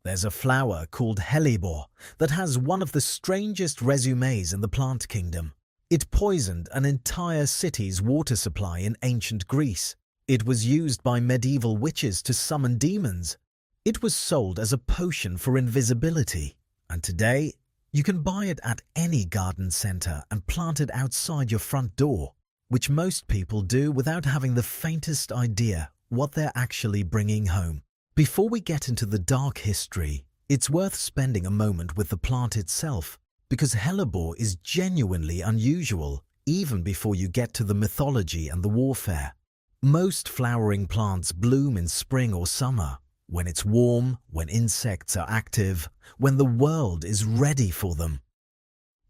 There's a flower called Hellebore that has one of the strangest resumes in the plant kingdom. It poisoned an entire city's water supply in ancient Greece. It was used by medieval witches to summon demons. It was sold as a potion for invisibility, and today you can buy it at any garden centre and plant it outside your front door, which most people do without having the faintest idea what they're actually bringing home. Before we get into the dark history, it's worth spending a moment with the plant itself, because Hellebore is genuinely unusual, even before you get to the mythology and the warfare. Most flowering plants bloom in spring or summer, when it's warm, when insects are active, when the world is ready for them.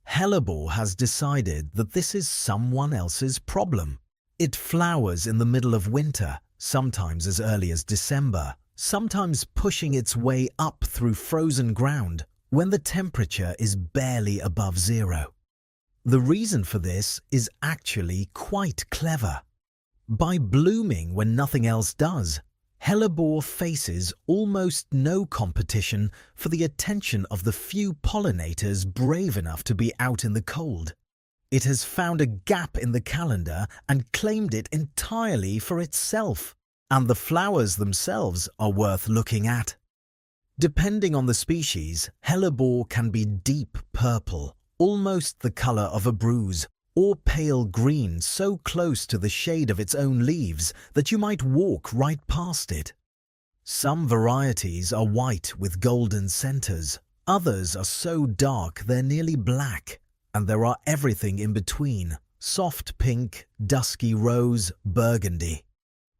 Hellebore has decided that this is someone else's problem. It flowers in the middle of winter, sometimes as early as December, sometimes pushing its way up through frozen ground when the temperature is barely above zero. The reason for this is actually quite clever. By blooming when nothing else does, Hellebore faces almost no competition for the attention of the few pollinators brave enough to be out in the cold. It has found a gap in the calendar and claimed it entirely for itself, and the flowers themselves are worth looking at. Depending on the species, Hellebore can be deep purple, almost the colour of a bruise, or pale green so close to the shade of its own leaves that you might walk right past it. Some varieties are white with golden centres, others are so dark they're nearly black, and there are everything in between: soft pink, dusky rose, burgundy.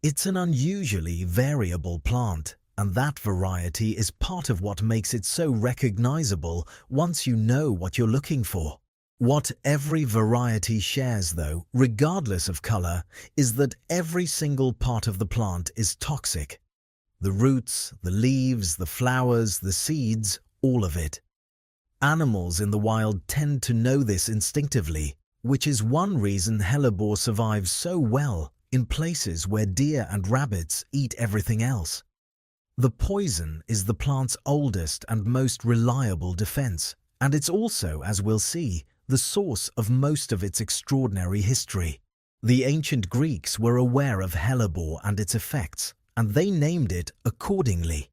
It's an unusually variable plant, and that variety is part of what makes it so recognizable once you know what you're looking for. What every variety shares, though, regardless of color, is that every single part of the plant is toxic. The roots, the leaves, the flowers, the seeds, all of it. Animals in the wild tend to know this instinctively, which is one reason Hellebore survives so well in places where deer and rabbits eat everything else. The poison is the plant's oldest and most reliable defense, and it's also, as we'll see, the source of most of its extraordinary history. The ancient Greeks were aware of Hellebore and its effects, and they named it accordingly.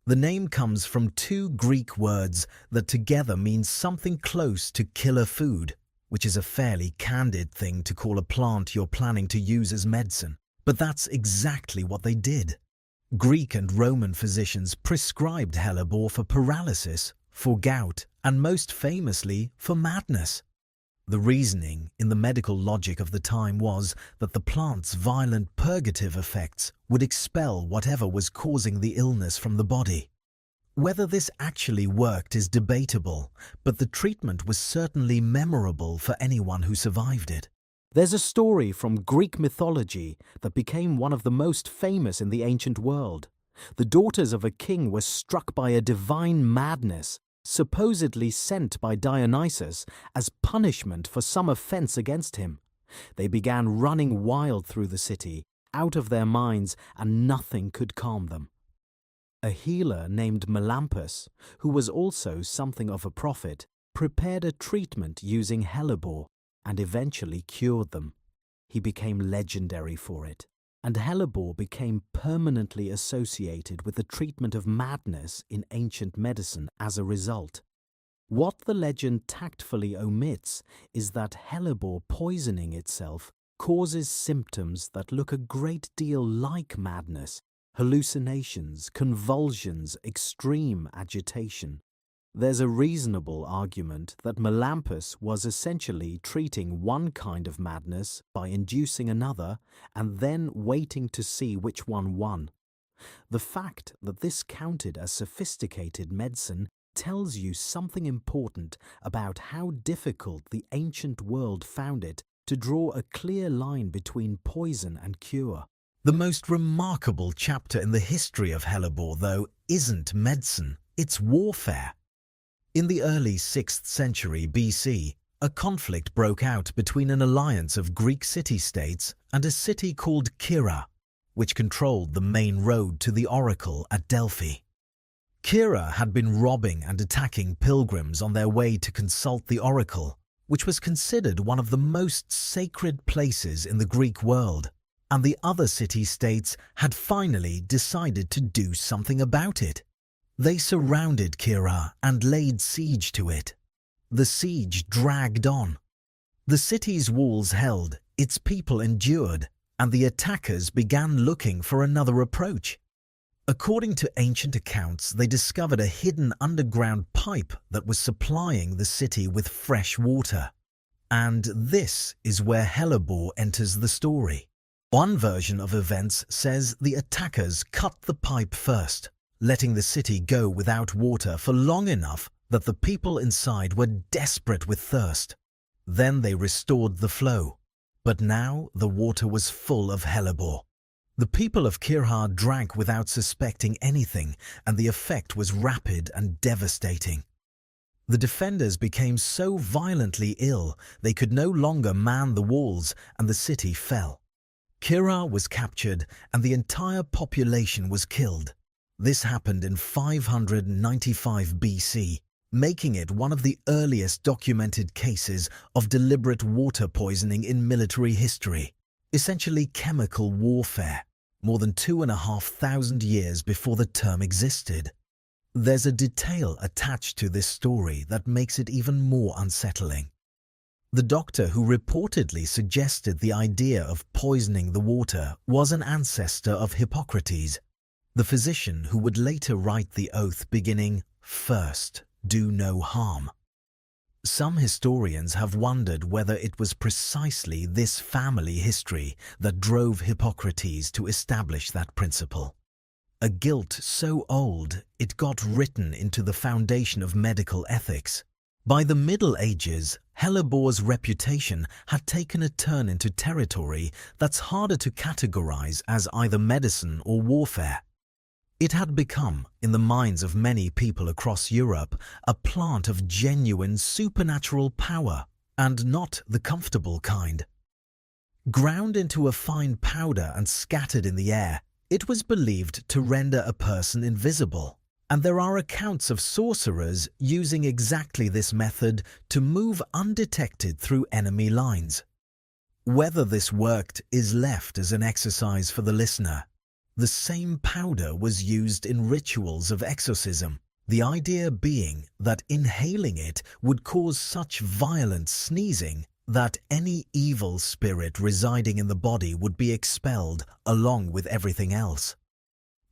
The name comes from two Greek words that together mean something close to killer food, which is a fairly candid thing to call a plant you're planning to use as medicine. But that's exactly what they did. Greek and Roman physicians prescribed Hellebore for paralysis, for gout, and most famously for madness. The reasoning in the medical logic of the time was that the plant's violent purgative effects would expel whatever was causing the illness from the body. Whether this actually worked is debatable, but the treatment was certainly memorable for anyone who survived it. There's a story from Greek mythology that became one of the most famous in the ancient world. The daughters of a king were struck by a divine madness, supposedly sent by Dionysus as punishment for some offense against him. They began running wild through the city, out of their minds, and nothing could calm them. A healer named Melampus, who was also something of a prophet, prepared a treatment using Hellebore and eventually cured them. He became legendary for it, and Hellebore became permanently associated with the treatment of madness in ancient medicine as a result. What the legend tactfully omits is that Hellebore poisoning itself causes symptoms that look a great deal like madness: hallucinations, convulsions, extreme agitation. There's a reasonable argument that Melampus was essentially treating one kind of madness by inducing another and then waiting to see which one won. The fact that this counted as sophisticated medicine tells you something important about how difficult the ancient world found it to draw a clear line between poison and cure. The most remarkable chapter in the history of Hellebore, though, isn't medicine, it's warfare. In the early 6th century BC, a conflict broke out between an alliance of Greek city-states and a city called Kira, which controlled the main road to the oracle at Delphi. Kira had been robbing and attacking pilgrims on their way to consult the oracle, which was considered one of the most sacred places in the Greek world, and the other city-states had finally decided to do something about it. They surrounded Kira and laid siege to it. The siege dragged on. The city's walls held, its people endured, and the attackers began looking for another approach. According to ancient accounts, they discovered a hidden underground pipe that was supplying the city with fresh water. And this is where Hellebore enters the story. One version of events says the attackers cut the pipe first, letting the city go without water for long enough that the people inside were desperate with thirst. Then they restored the flow. But now the water was full of Hellebore. The people of Kira drank without suspecting anything, and the effect was rapid and devastating. The defenders became so violently ill they could no longer man the walls, and the city fell. Kira was captured and the entire population was killed. This happened in 595 BC, making it one of the earliest documented cases of deliberate water poisoning in military history, essentially chemical warfare, more than 2,500 years before the term existed. There's a detail attached to this story that makes it even more unsettling. The doctor who reportedly suggested the idea of poisoning the water was an ancestor of Hippocrates, the physician who would later write the oath beginning, "First, do no harm." Some historians have wondered whether it was precisely this family history that drove Hippocrates to establish that principle. A guilt so old it got written into the foundation of medical ethics. By the Middle Ages, Hellebore's reputation had taken a turn into territory that's harder to categorize as either medicine or warfare. It had become, in the minds of many people across Europe, a plant of genuine supernatural power, and not the comfortable kind. Ground into a fine powder and scattered in the air, it was believed to render a person invisible, and there are accounts of sorcerers using exactly this method to move undetected through enemy lines. Whether this worked is left as an exercise for the listener. The same powder was used in rituals of exorcism, the idea being that inhaling it would cause such violent sneezing that any evil spirit residing in the body would be expelled along with everything else.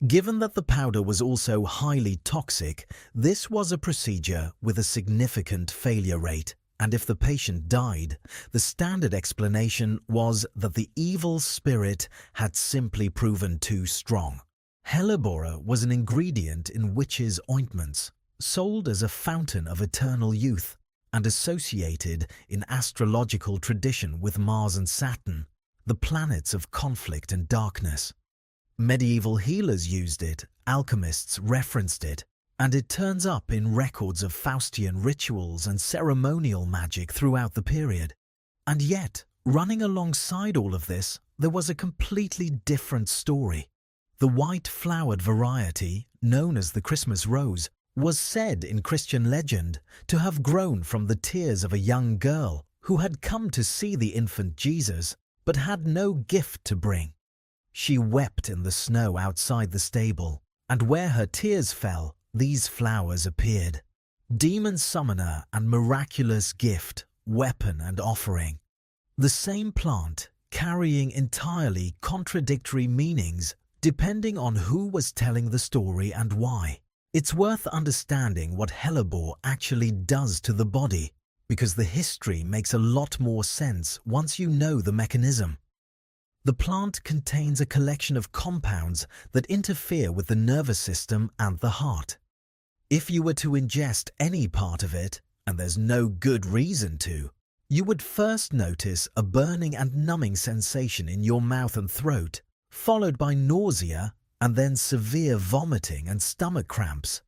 Given that the powder was also highly toxic, this was a procedure with a significant failure rate, and if the patient died, the standard explanation was that the evil spirit had simply proven too strong. Hellebore was an ingredient in witches' ointments, sold as a fountain of eternal youth, and associated in astrological tradition with Mars and Saturn, the planets of conflict and darkness. Medieval healers used it, alchemists referenced it, and it turns up in records of Faustian rituals and ceremonial magic throughout the period. And yet, running alongside all of this, there was a completely different story. The white-flowered variety, known as the Christmas rose, was said in Christian legend to have grown from the tears of a young girl who had come to see the infant Jesus but had no gift to bring. She wept in the snow outside the stable, and where her tears fell, these flowers appeared. Demon summoner and miraculous gift, weapon and offering. The same plant carrying entirely contradictory meanings depending on who was telling the story and why. It's worth understanding what Hellebore actually does to the body, because the history makes a lot more sense once you know the mechanism. The plant contains a collection of compounds that interfere with the nervous system and the heart. If you were to ingest any part of it, and there's no good reason to, you would first notice a burning and numbing sensation in your mouth and throat, followed by nausea, and then severe vomiting and stomach cramps.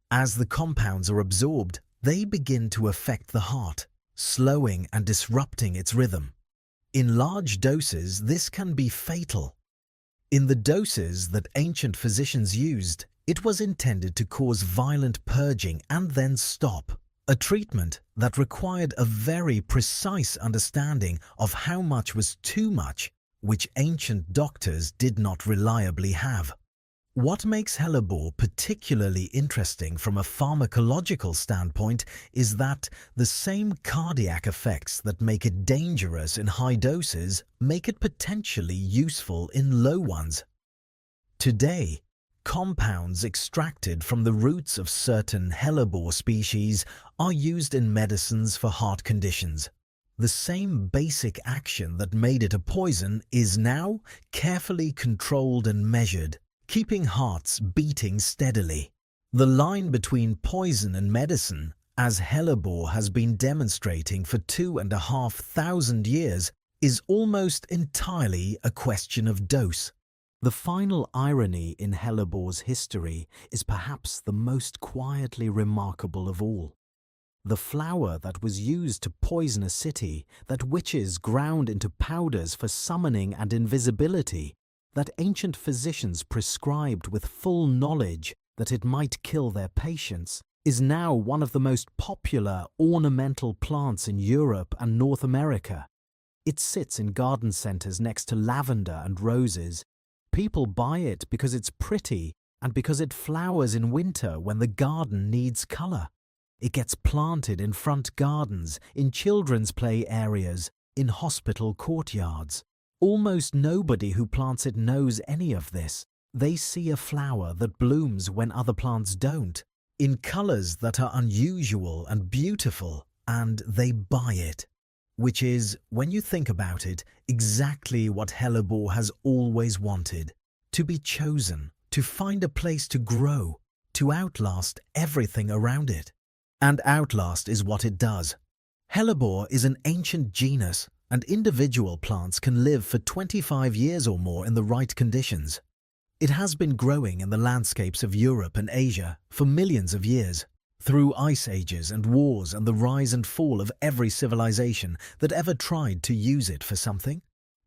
As the compounds are absorbed, they begin to affect the heart, slowing and disrupting its rhythm. In large doses, this can be fatal. In the doses that ancient physicians used, It was intended to cause violent purging and then stop, a treatment that required a very precise understanding of how much was too much, which ancient doctors did not reliably have. What makes hellebore particularly interesting from a pharmacological standpoint is that the same cardiac effects that make it dangerous in high doses make it potentially useful in low ones. Today, compounds extracted from the roots of certain hellebore species are used in medicines for heart conditions. The same basic action that made it a poison is now carefully controlled and measured, keeping hearts beating steadily. The line between poison and medicine, as hellebore has been demonstrating for 2,500 years, is almost entirely a question of dose. The final irony in hellebore's history is perhaps the most quietly remarkable of all. The flower that was used to poison a city, that witches ground into powders for summoning and invisibility, that ancient physicians prescribed with full knowledge that it might kill their patients, is now one of the most popular ornamental plants in Europe and North America. It sits in garden centers next to lavender and roses. People buy it because it's pretty and because it flowers in winter when the garden needs color. It gets planted in front gardens, in children's play areas, in hospital courtyards. Almost nobody who plants it knows any of this. They see a flower that blooms when other plants don't, in colors that are unusual and beautiful, and they buy it. Which is, when you think about it, exactly what hellebore has always wanted. To be chosen, to find a place to grow, to outlast everything around it. And outlast is what it does. Hellebore is an ancient genus, and individual plants can live for 25 years or more in the right conditions. It has been growing in the landscapes of Europe and Asia for millions of years, through ice ages and wars and the rise and fall of every civilization that ever tried to use it for something.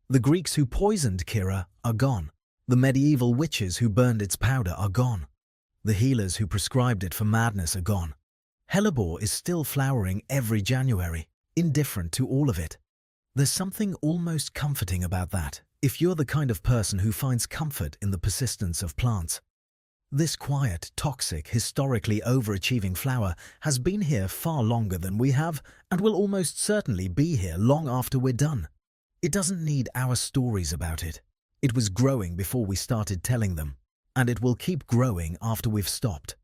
The Greeks who poisoned Kira are gone. The medieval witches who burned its powder are gone. The healers who prescribed it for madness are gone. Hellebore is still flowering every January, indifferent to all of it. There's something almost comforting about that, if you're the kind of person who finds comfort in the persistence of plants. This quiet, toxic, historically overachieving flower has been here far longer than we have and will almost certainly be here long after we're done. It doesn't need our stories about it. It was growing before we started telling them, and it will keep growing after we've stopped.